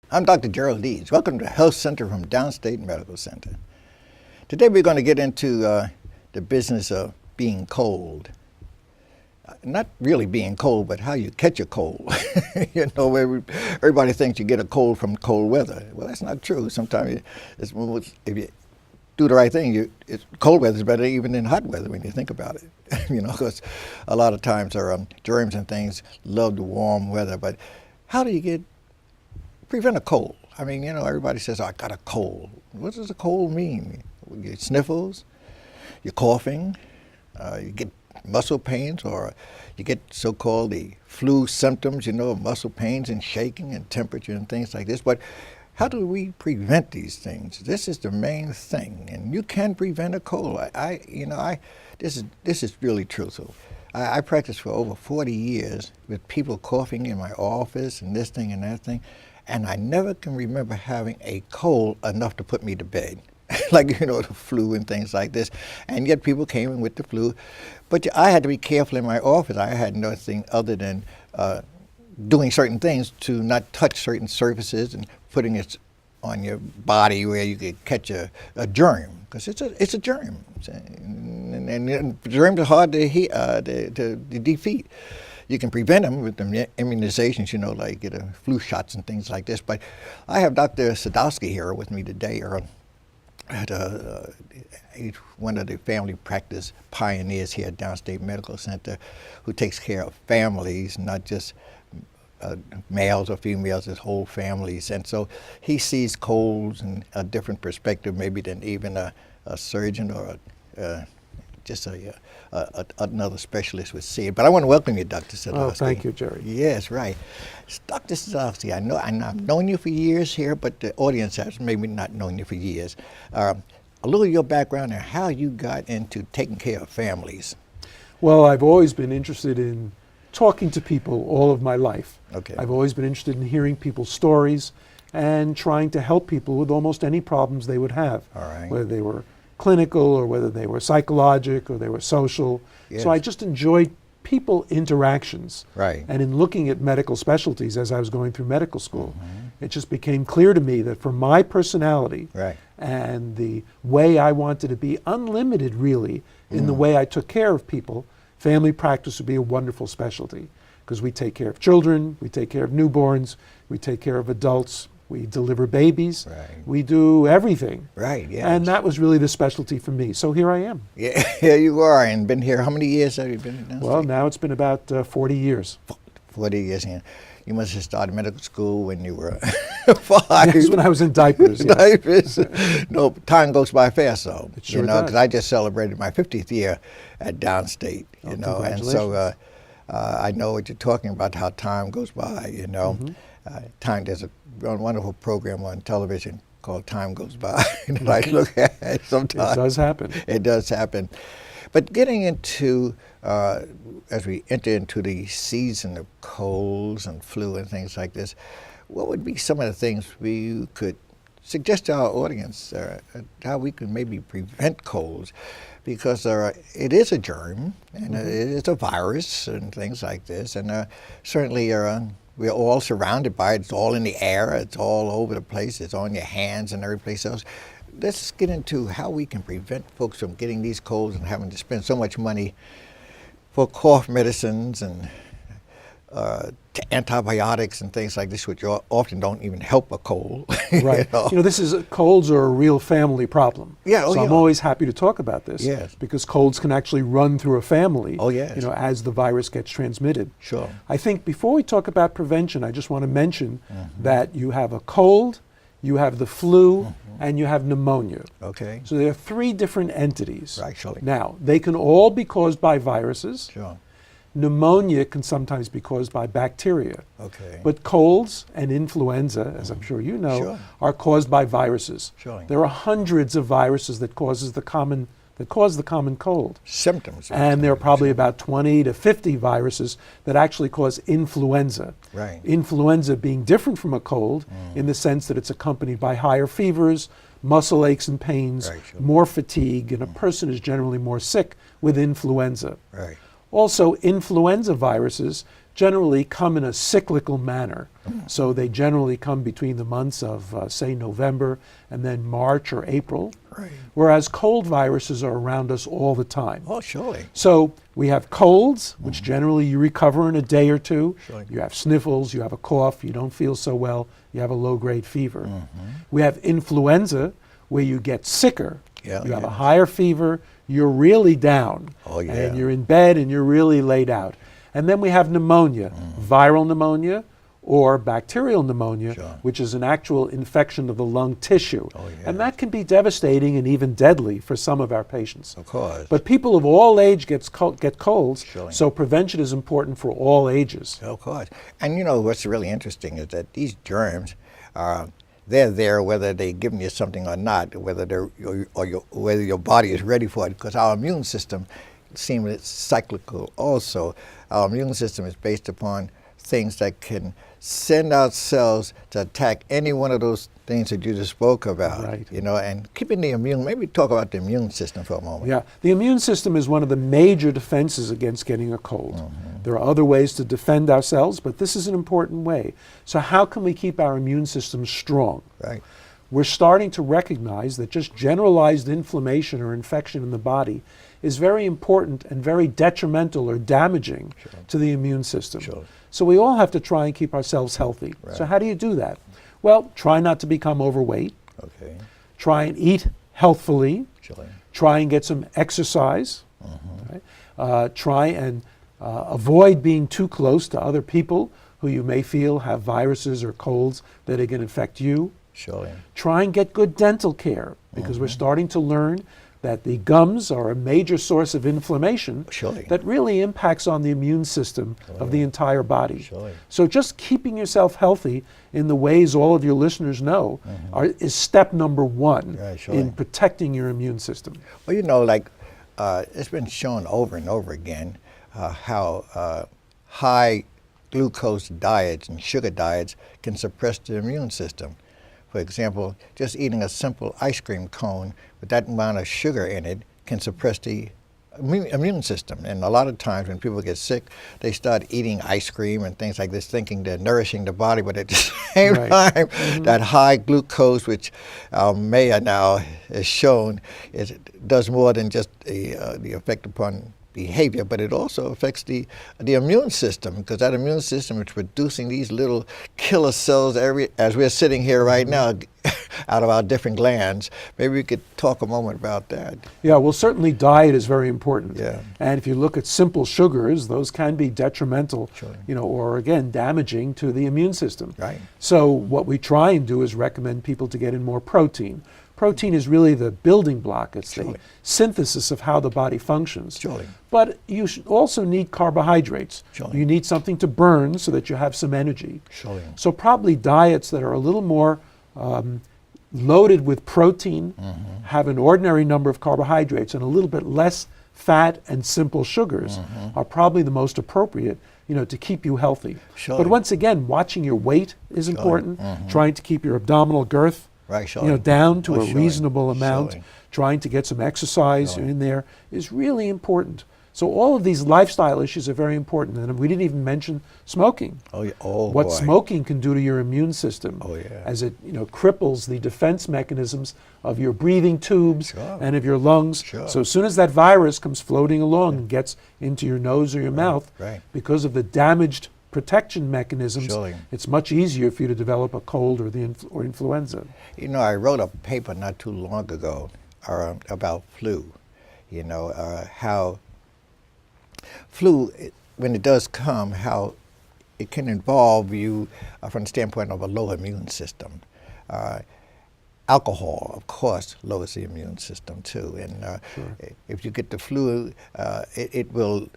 I'm Dr. Gerald Deas. Welcome to Health Center from Downstate Medical Center. Today we're going to get into the business of being cold. Not really being cold, but how you catch a cold. You know, everybody thinks you get a cold from cold weather. Well, that's not true. Sometimes if you do the right thing, cold weather is better even than hot weather when you think about it. You know, because a lot of times germs and things love the warm weather. But how do you prevent a cold? I mean, you know, everybody says, I got a cold. What does a cold mean? You get sniffles, you're coughing, you get muscle pains, or you get so-called the flu symptoms, you know, muscle pains and shaking and temperature and things like this. But how do we prevent these things? This is the main thing, and you can prevent a cold. This is really truthful. I practiced for over 40 years with people coughing in my office and this thing and that thing, and I never can remember having a cold enough to put me to bed. Like, you know, the flu and things like this. And yet people came in with the flu. But I had to be careful in my office. I had nothing other than doing certain things to not touch certain surfaces and putting it on your body where you could catch a germ, because it's a germ. And germs are hard to defeat. You can prevent them with the immunizations, you know, like get flu shots and things like this. But I have Dr. Sadowski here with me today. He's one of the family practice pioneers here at Downstate Medical Center, who takes care of families, not just males or females, his whole families. And so he sees colds in a different perspective maybe than even a surgeon or just another specialist would see it. But I want to welcome you, Dr. Sadowski. Oh, thank you, Jerry. Yes, right. Dr. Sadowski, I've known you for years here, but the audience has maybe not known you for years. A little of your background and how you got into taking care of families. Well, I've always been interested in talking to people all of my life. Okay. I've always been interested in hearing people's stories and trying to help people with almost any problems they would have. All right. Whether they were clinical or whether they were psychological or they were social. Yes. So I just enjoyed people interactions. Right. And in looking at medical specialties as I was going through medical school, it just became clear to me that for my personality and the way I wanted to be unlimited really in the way I took care of people, family practice would be a wonderful specialty, because we take care of children, we take care of newborns, we take care of adults, we deliver babies, we do everything. Right, yes. And that was really the specialty for me. So here I am. Yeah, here you are, and been here. How many years have you been in Downstate? Well, now it's been about 40 years. 40 years. Yeah. You must have started medical school when you were 5. Yes, when I was in diapers. Yes. Diapers. No, time goes by fast, though. It sure you know, does. because I just celebrated my 50th year at Downstate. You know, and so I know what you're talking about. How time goes by. You know, there's a wonderful program on television called Time Goes By that I look at sometimes. It does happen. It does happen. But getting into, as we enter into the season of colds and flu and things like this, what would be some of the things we could suggest to our audience how we could maybe prevent colds? Because it is a germ, and it is a virus and things like this, and certainly we're all surrounded by it. It's all in the air. It's all over the place. It's on your hands and every place else. Let's get into how we can prevent folks from getting these colds and having to spend so much money for cough medicines and antibiotics and things like this, which often don't even help a cold. Right. You know, colds are a real family problem. Yeah. So I'm always happy to talk about this. Yes. Because colds can actually run through a family. Oh, yes. You know, as the virus gets transmitted. Sure. I think before we talk about prevention, I just want to mention that you have a cold, you have the flu, and you have pneumonia. Okay. So there are 3 different entities. Actually. Now, they can all be caused by viruses. Sure. Pneumonia can sometimes be caused by bacteria. Okay. But colds and influenza, as I'm sure you know, are caused by viruses. Sure. There are hundreds of viruses that cause the common cold. Symptoms. And there are probably about 20 to 50 viruses that actually cause influenza. Right. Influenza being different from a cold in the sense that it's accompanied by higher fevers, muscle aches and pains, more fatigue, and a person is generally more sick with influenza. Right. Also, influenza viruses generally come in a cyclical manner. So they generally come between the months of, say, November and then March or April. Right. Whereas cold viruses are around us all the time. Oh, surely. So we have colds, which generally you recover in a day or two. Surely. You have sniffles, you have a cough, you don't feel so well, you have a low-grade fever. We have influenza, where you get sicker. Yeah, you have a yeah. higher fever, you're really down. Oh, yeah. And you're in bed and you're really laid out. And then we have pneumonia, viral pneumonia or bacterial pneumonia, Sure. which is an actual infection of the lung tissue. Oh, yeah. And that can be devastating and even deadly for some of our patients. Of course. But people of all age get colds, Surely. so prevention is important for all ages. Of course. And you know what's really interesting is that these germs, they're there whether they're giving you something or not, whether whether your body is ready for it, because our immune system seems it's cyclical also. Our immune system is based upon things that can send out cells to attack any one of those things that you just spoke about. Right. You know, and keeping the immune, maybe talk about the immune system for a moment. Yeah, the immune system is one of the major defenses against getting a cold. There are other ways to defend ourselves, but this is an important way. So how can we keep our immune system strong? Right. We're starting to recognize that just generalized inflammation or infection in the body is very important and very detrimental or damaging to the immune system. Sure. So we all have to try and keep ourselves healthy. Right. So how do you do that? Well, try not to become overweight. Okay. Try and eat healthfully. Sure. Try and get some exercise. Right? Try and avoid being too close to other people who you may feel have viruses or colds that are going to infect you. Surely. Try and get good dental care, because we're starting to learn that the gums are a major source of inflammation Surely. that really impacts on the immune system of the entire body. Surely. So just keeping yourself healthy in the ways all of your listeners know is step number one Right, surely. in protecting your immune system. Well, you know, like it's been shown over and over again how high glucose diets and sugar diets can suppress the immune system. For example, just eating a simple ice cream cone with that amount of sugar in it can suppress the immune system. And a lot of times when people get sick, they start eating ice cream and things like this, thinking they're nourishing the body, but at the same time, that high glucose, which Mayer now has shown, does more than just the effect upon behavior, but it also affects the immune system, because that immune system is producing these little killer cells as we're sitting here right now out of our different glands. Maybe we could talk a moment about that. Yeah, well, certainly diet is very important. Yeah. And if you look at simple sugars, those can be detrimental, Sure. or again, damaging to the immune system. Right. So what we try and do is recommend people to get in more protein. Protein is really the building block. It's Surely. the synthesis of how the body functions. Surely. But you should also need carbohydrates. Surely. You need something to burn so that you have some energy. Surely. So probably diets that are a little more loaded with protein, have an ordinary number of carbohydrates, and a little bit less fat and simple sugars are probably the most appropriate, to keep you healthy. Surely. But once again, watching your weight is important. Trying to keep your abdominal girth, Right, surely. down to Oh, a surely. reasonable amount. Surely. Trying to get some exercise Surely. in there is really important. So all of these lifestyle issues are very important. And we didn't even mention smoking. Oh, yeah. Oh, What boy. smoking can do to your immune system, Oh, yeah. as it cripples the defense mechanisms of your breathing tubes Sure. and of your lungs. Sure. So as soon as that virus comes floating along and gets into your nose or your mouth, right. because of the damaged protection mechanisms, Surely. it's much easier for you to develop a cold or or influenza. I wrote a paper not too long ago about flu. How flu, when it does come, how it can involve you from the standpoint of a low immune system. Alcohol, of course, lowers the immune system too. And if you get the flu, it will.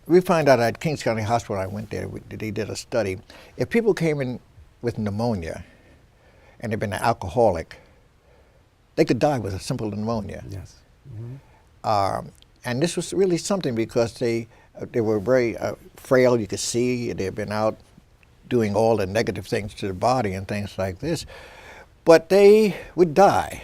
We find out at Kings County Hospital, I went there, they did a study. If people came in with pneumonia and they've been an alcoholic, they could die with a simple pneumonia. Yes. And this was really something, because they were very frail. You could see they had been out doing all the negative things to the body and things like this. but they would die.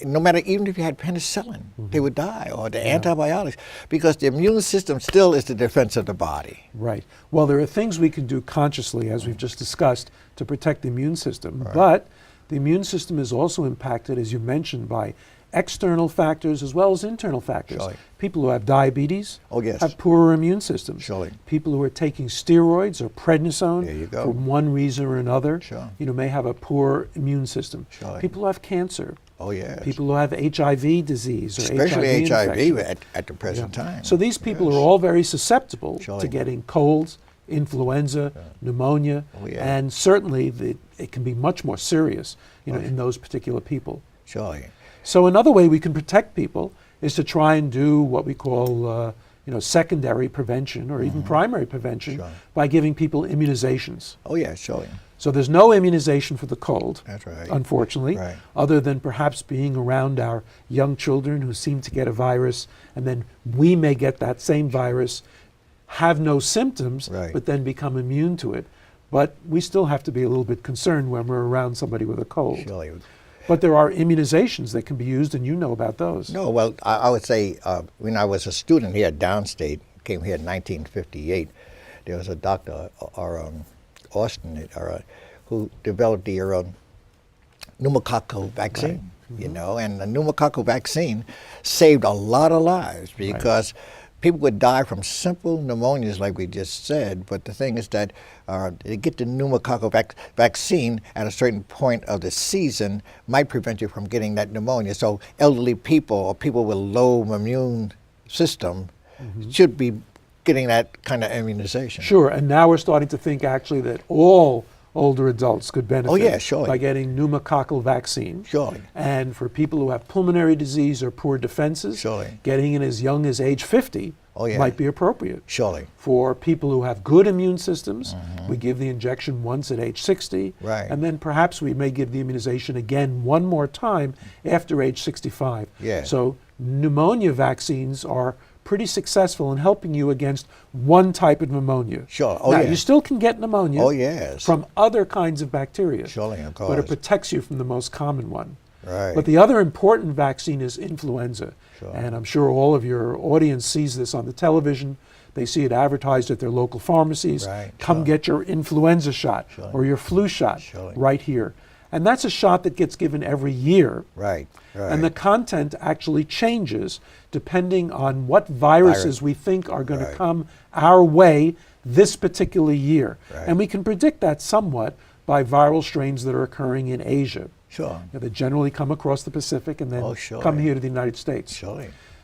No matter, even if you had penicillin, they would die, or the antibiotics, because the immune system still is the defense of the body. Right. Well, there are things we can do consciously, as we've just discussed, to protect the immune system, but the immune system is also impacted, as you mentioned, by external factors as well as internal factors. Surely. People who have diabetes yes. have poorer immune systems. Surely. People who are taking steroids or prednisone for one reason or another, may have a poor immune system. Surely. People who have cancer. Oh, yes. People who have HIV disease or especially HIV at the present time. So these people are all very susceptible to getting colds, influenza, pneumonia, and certainly it can be much more serious, in those particular people. Surely. So another way we can protect people is to try and do what we call, secondary prevention or even primary prevention by giving people immunizations. Oh, yeah, surely. So there's no immunization for the cold, that's right. unfortunately, other than perhaps being around our young children who seem to get a virus, and then we may get that same virus, have no symptoms, but then become immune to it. But we still have to be a little bit concerned when we're around somebody with a cold. Surely. But there are immunizations that can be used, and you know about those. No, well, I would say when I was a student here at Downstate, came here in 1958, there was a doctor, Austin, who developed the pneumococcal vaccine, and the pneumococcal vaccine saved a lot of lives because people would die from simple pneumonias, like we just said, but the thing is that they get the pneumococcal vaccine at a certain point of the season might prevent you from getting that pneumonia. So elderly people or people with low immune system should be getting that kind of immunization. Sure, and now we're starting to think actually that all older adults could benefit by getting pneumococcal vaccine. Surely. And for people who have pulmonary disease or poor defenses, getting it as young as age 50 might be appropriate. Surely. For people who have good immune systems, we give the injection once at age 60, and then perhaps we may give the immunization again one more time after age 65. So pneumonia vaccines are pretty successful in helping you against one type of pneumonia. Now, you still can get pneumonia from other kinds of bacteria, but it protects you from the most common one. But the other important vaccine is influenza. And I'm sure all of your audience sees this on the television. They see it advertised at their local pharmacies. Come get your influenza shot or your flu shot right here. And that's a shot that gets given every year. And the content actually changes depending on what viruses we think are going to come our way this particular year. And we can predict that somewhat by viral strains that are occurring in Asia. They generally come across the Pacific and then come here to the United States.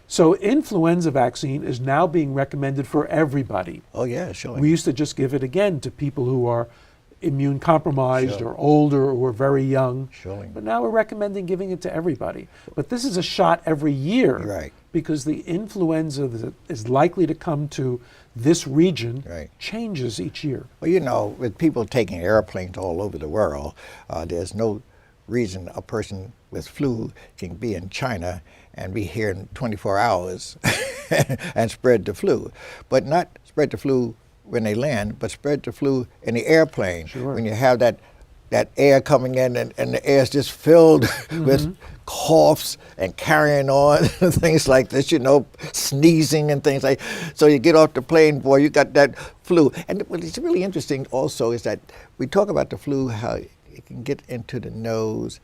So influenza vaccine is now being recommended for everybody. We used to just give it again to people who are immune compromised or older or very young. But now we're recommending giving it to everybody. But this is a shot every year because the influenza that is likely to come to this region changes each year. Well, with people taking airplanes all over the world, there's no reason a person with flu can be in China and be here in 24 hours and spread the flu. But not spread the flu when they land, but spread the flu in the airplane. When you have that air coming in and the air is just filled with coughs and carrying on and things like this, sneezing and things like that. So you get off the plane, boy, you got that flu. And what is really interesting also is that we talk about the flu, how it can get into the nose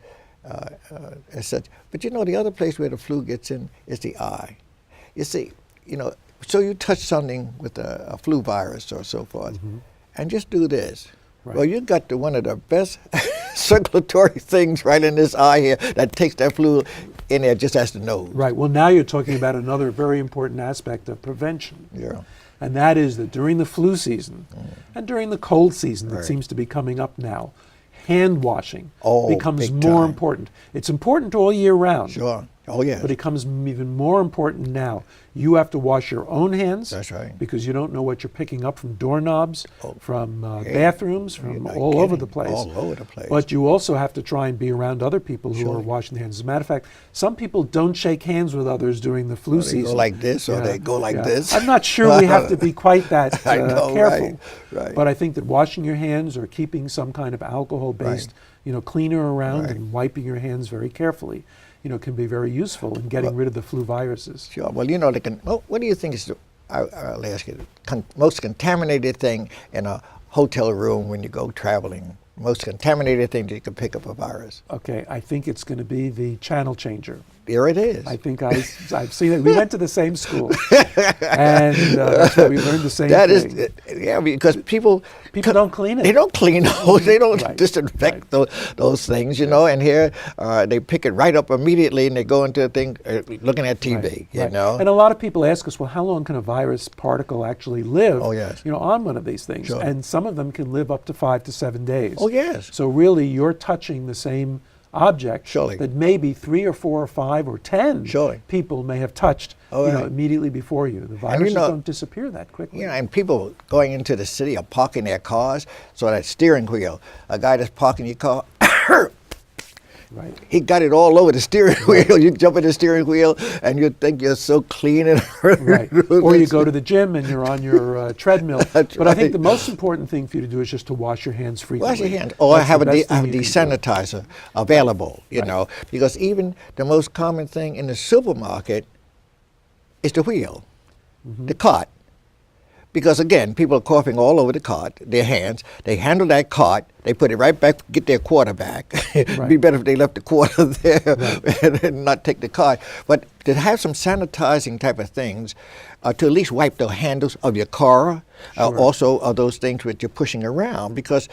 as such. But the other place where the flu gets in is the eye. You see, so you touch something with a flu virus or so forth, and just do this. Well, you got one of the best circulatory things right in this eye here that takes that flu in there just as the nose. Well, now you're talking about another very important aspect of prevention. And that is that during the flu season and during the cold season that seems to be coming up now, hand washing becomes more important. It's important all year round. But it becomes even more important now. You have to wash your own hands. Because you don't know what you're picking up from doorknobs, from bathrooms, from all over the place. But you also have to try and be around other people who are washing their hands. As a matter of fact, some people don't shake hands with others during the flu season. They go like this or they go like this. I'm not sure we have to be quite that careful. But I think that washing your hands or keeping some kind of alcohol-based cleaner around and wiping your hands very carefully, can be very useful in getting rid of the flu viruses. Sure. Well, they can. What do you think is I'll ask you, the most contaminated thing in a hotel room when you go traveling? Most contaminated thing that you can pick up a virus? Okay, I think it's going to be the channel changer. There it is. I think I've seen it. We went to the same school, and that's why we learned the same thing. Yeah, because people don't clean it. They don't clean those. They don't disinfect those things, And here they pick it right up immediately, and they go into a thing looking at TV. You know. And a lot of people ask us, well, how long can a virus particle actually live? Oh yes. On one of these things, Sure. And some of them can live up to 5 to 7 days. Oh yes. So really, you're touching the same object Surely. that maybe 3 or 4 or 5 or 10 Surely. people may have touched immediately before you. The viruses don't disappear that quickly. Yeah, and people going into the city are parking their cars, so that steering wheel, a guy that's parking your car, Right. he got it all over the steering wheel. You jump in the steering wheel and you think you're so clean and right. Or you go to the gym and you're on your treadmill. That's but I think the most important thing for you to do is just to wash your hands frequently. Wash your hands, or That's have a the best thing you can do. desanitizer available. You know, because even the most common thing in the supermarket is the wheel, the cart. Because again, people are coughing all over the cart, their hands. They handle that cart, they put it right back, get their quarter back. It'd be better if they left the quarter there and not take the cart. But to have some sanitizing type of things, to at least wipe the handles of your car, also of those things that you're pushing around, because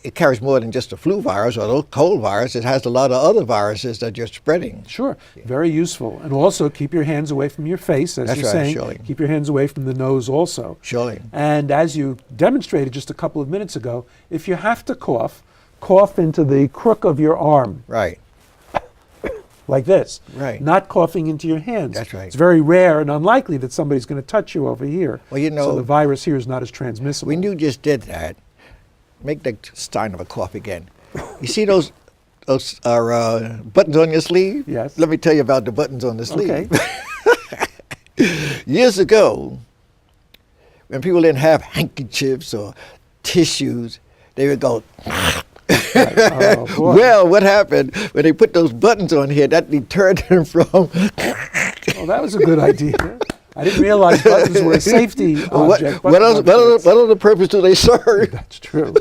it carries more than just the flu virus or those cold virus. It has a lot of other viruses that you're spreading. Sure, very useful. And also keep your hands away from your face, as That's you're right, saying. surely. Keep your hands away from the nose also. Surely. And as you demonstrated just a couple of minutes ago, if you have to cough, cough into the crook of your arm. Right. Like this. Right. Not coughing into your hands. That's right. It's very rare and unlikely that somebody's going to touch you over here. Well, so the virus here is not as transmissible. When you just did that, make the sign of a cough again. You see those are buttons on your sleeve? Yes. Let me tell you about the buttons on the sleeve. Okay. Years ago, when people didn't have handkerchiefs or tissues, they would go. Oh, boy. Well, what happened when they put those buttons on here? That deterred them from. Well, that was a good idea. I didn't realize buttons were a safety object. What other purpose do they serve? That's true.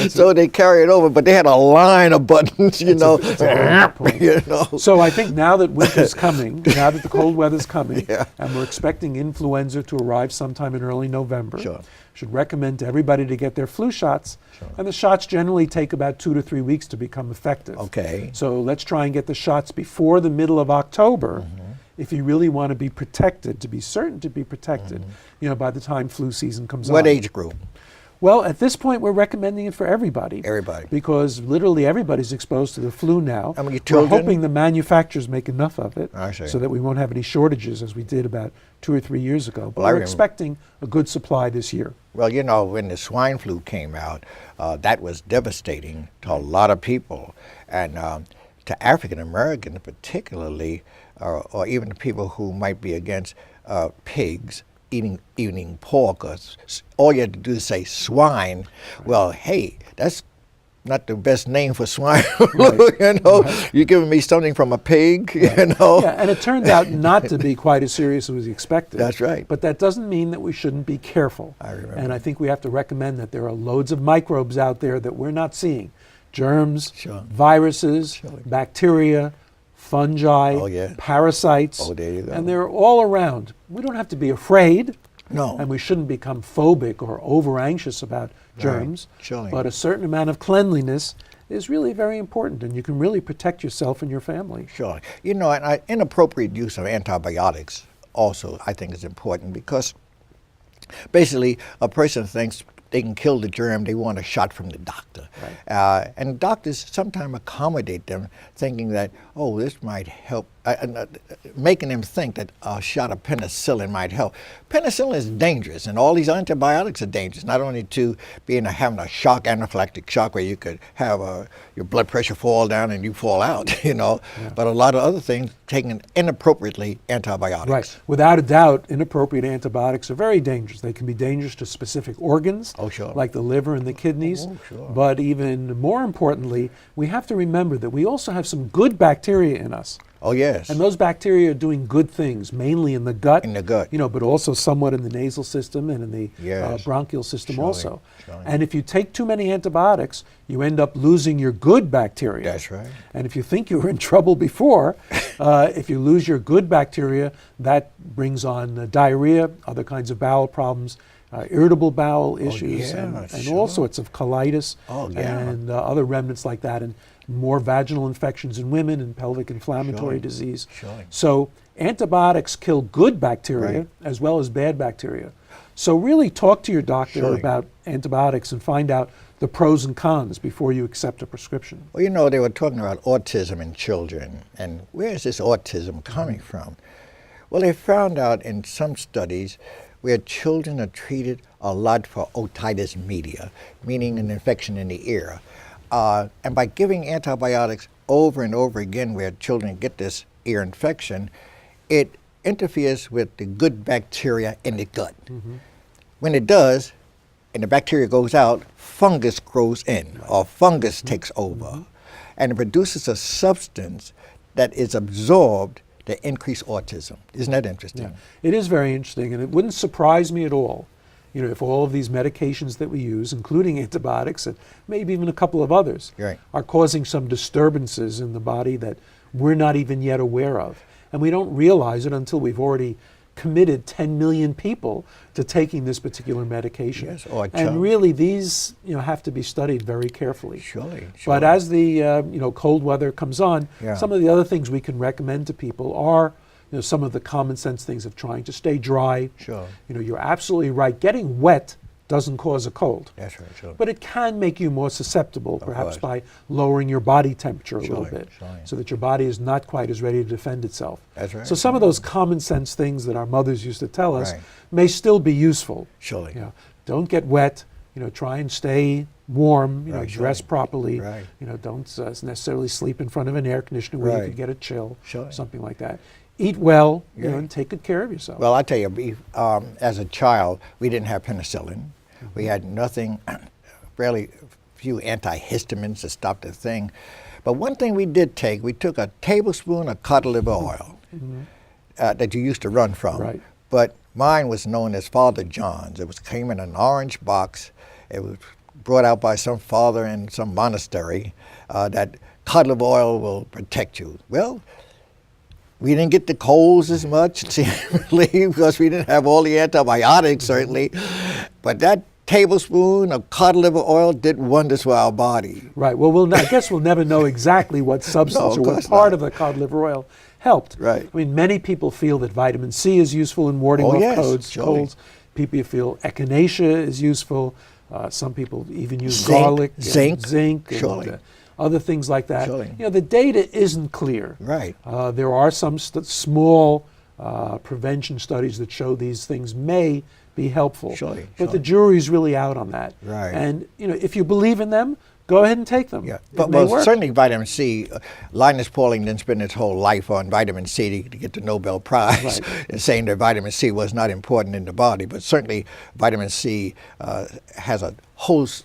So they carry it over, but they had a line of buttons, That's a very good point. you know. So I think now that winter's coming, now that the cold weather's coming, and we're expecting influenza to arrive sometime in early November, should recommend to everybody to get their flu shots. And the shots generally take about 2 to 3 weeks to become effective. Okay. So let's try and get the shots before the middle of October. If you really want to be protected, to be certain to be protected, by the time flu season comes on. What age group? Well, at this point, we're recommending it for everybody. Everybody. Because literally everybody's exposed to the flu now. How many We're children? hoping the manufacturers make enough of it I see. so that we won't have any shortages as we did about 2 or 3 years ago. But Well, I we're remember- expecting a good supply this year. Well, when the swine flu came out, that was devastating to a lot of people. And to African Americans particularly, or even the people who might be against pigs eating pork, or all you had to do is say swine. Well, hey, that's not the best name for swine flu, You're giving me something from a pig, Yeah, and it turned out not to be quite as serious as we expected. That's right. But that doesn't mean that we shouldn't be careful. I remember. And I think we have to recommend that there are loads of microbes out there that we're not seeing. Germs, viruses, bacteria, fungi, parasites. Oh, there you go. And they're all around. We don't have to be afraid. No. And we shouldn't become phobic or over-anxious about germs. Surely. But a certain amount of cleanliness is really very important, and you can really protect yourself and your family. Sure. And inappropriate use of antibiotics also, I think, is important, because basically a person thinks they can kill the germ, they want a shot from the doctor. Right. And doctors sometimes accommodate them, thinking that, this might help making them think that a shot of penicillin might help. Penicillin is dangerous, and all these antibiotics are dangerous, not only to having a shock, anaphylactic shock, where you could have your blood pressure fall down and you fall out, you know, but a lot of other things, taking inappropriately antibiotics. Right. Without a doubt, inappropriate antibiotics are very dangerous. They can be dangerous to specific organs, like the liver and the kidneys. But even more importantly, we have to remember that we also have some good bacteria in us. Oh, yes. And those bacteria are doing good things, mainly in the gut. In the gut. You know, but also somewhat in the nasal system and in the bronchial system also. And if you take too many antibiotics, you end up losing your good bacteria. That's right. And if you think you were in trouble before, if you lose your good bacteria, that brings on diarrhea, other kinds of bowel problems, irritable bowel issues, and all sorts of colitis and other remnants like that, and more vaginal infections in women and pelvic inflammatory disease. So antibiotics kill good bacteria as well as bad bacteria. So really talk to your doctor about antibiotics and find out the pros and cons before you accept a prescription. Well, you know, they were talking about autism in children, and where is this autism coming from? Well, they found out in some studies where children are treated a lot for otitis media, meaning an infection in the ear. And by giving antibiotics over and over again where children get this ear infection, it interferes with the good bacteria in the gut. When it does, and the bacteria goes out, fungus grows in, or fungus takes over, and it produces a substance that is absorbed to increase autism. Isn't that interesting? Yeah. It is very interesting, and it wouldn't surprise me at all, you know, if all of these medications that we use, including antibiotics and maybe even a couple of others, are causing some disturbances in the body that we're not even yet aware of. And we don't realize it until we've already committed 10 million people to taking this particular medication. And really these, you know, have to be studied very carefully. But as the you know, cold weather comes on, some of the other things we can recommend to people are, you know, some of the common sense things of trying to stay dry. You know, you're absolutely right. Getting wet doesn't cause a cold. But it can make you more susceptible, perhaps by lowering your body temperature a little bit, so that your body is not quite as ready to defend itself. So some of those common sense things that our mothers used to tell us may still be useful. You know, don't get wet. You know, try and stay warm. You know, dress properly. You know, don't necessarily sleep in front of an air conditioner where you could get a chill, something like that. Eat well, you know, and take good care of yourself. Well, I tell you, as a child, we didn't have penicillin. We had nothing, fairly few antihistamines to stop the thing. But one thing we did take, we took a tablespoon of cod liver oil that you used to run from. But mine was known as Father John's. It came in an orange box. It was brought out by some father in some monastery that cod liver oil will protect you. Well, we didn't get the colds as much, seemingly, because we didn't have all the antibiotics, certainly. But that tablespoon of cod liver oil did wonders for our body. Well, I guess we'll never know exactly what substance or what part of the cod liver oil helped. I mean, many people feel that vitamin C is useful in warding off colds. People feel echinacea is useful. Some people even use garlic, zinc, and other things like that. You know, the data isn't clear. There are some small prevention studies that show these things may be helpful. But the jury's really out on that. And you know, if you believe in them, go ahead and take them. But certainly vitamin C, Linus Pauling didn't spend his whole life on vitamin C to get the Nobel Prize and saying that vitamin C was not important in the body. But certainly vitamin C has a host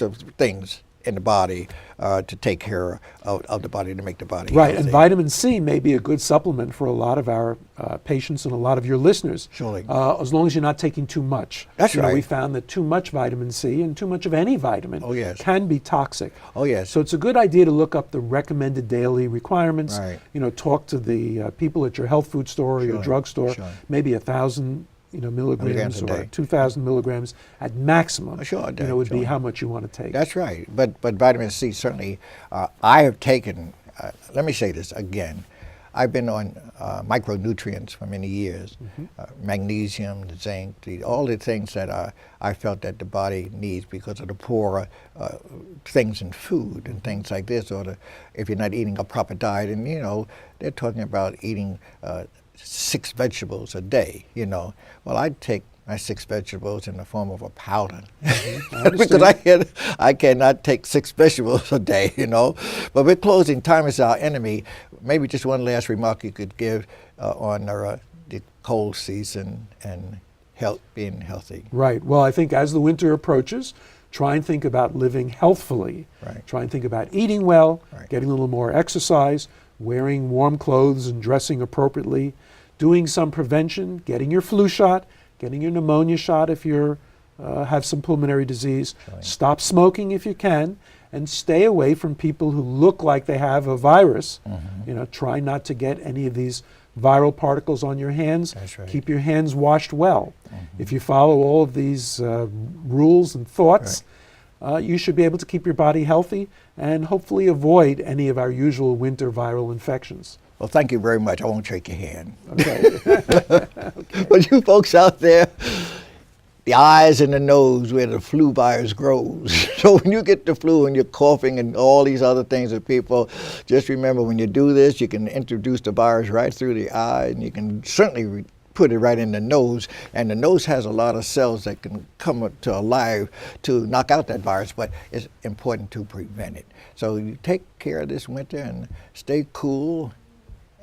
of things in the body to take care of the body, to make the body healthy. And vitamin C may be a good supplement for a lot of our patients and a lot of your listeners, as long as you're not taking too much. We found that too much vitamin C and too much of any vitamin can be toxic. So it's a good idea to look up the recommended daily requirements. You know, talk to the people at your health food store or your drugstore, maybe 1,000 milligrams or 2,000 milligrams at maximum, would be how much you want to take. That's right. But vitamin C, certainly, I have taken, let me say this again, I've been on micronutrients for many years, magnesium, zinc, all the things that I felt that the body needs because of the poorer things in food and things like this, or if you're not eating a proper diet. And they're talking about eating 6 vegetables a day. Well, I take my 6 vegetables in the form of a powder because I cannot take 6 vegetables a day. But with closing, time is our enemy. Maybe just one last remark you could give on the cold season and being healthy. Right. Well, I think as the winter approaches, try and think about living healthfully. Right. Try and think about eating well, right. getting a little more exercise, wearing warm clothes and dressing appropriately, doing some prevention, getting your flu shot, getting your pneumonia shot if you have some pulmonary disease. Right. Stop smoking if you can, and stay away from people who look like they have a virus. Try not to get any of these viral particles on your hands. That's right. Keep your hands washed well. If you follow all of these rules and thoughts, you should be able to keep your body healthy and hopefully avoid any of our usual winter viral infections. Well, thank you very much. I won't shake your hand. Okay. Okay. But you folks out there, the eyes and the nose where the flu virus grows. So when you get the flu and you're coughing and all these other things with people, just remember when you do this, you can introduce the virus right through the eye, and you can certainly put it right in the nose. And the nose has a lot of cells that can come up to alive to knock out that virus, but it's important to prevent it. So you take care of this winter and stay cool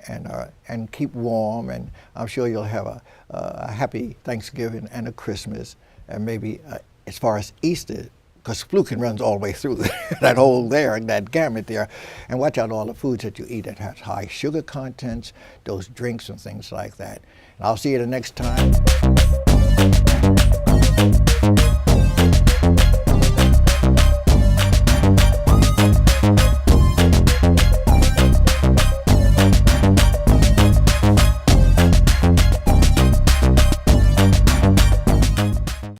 and keep warm, and I'm sure you'll have a happy Thanksgiving and a Christmas, and maybe as far as Easter, because flu can run all the way through that gamut there. And watch out all the foods that you eat that has high sugar contents, those drinks and things like that. And I'll see you the next time.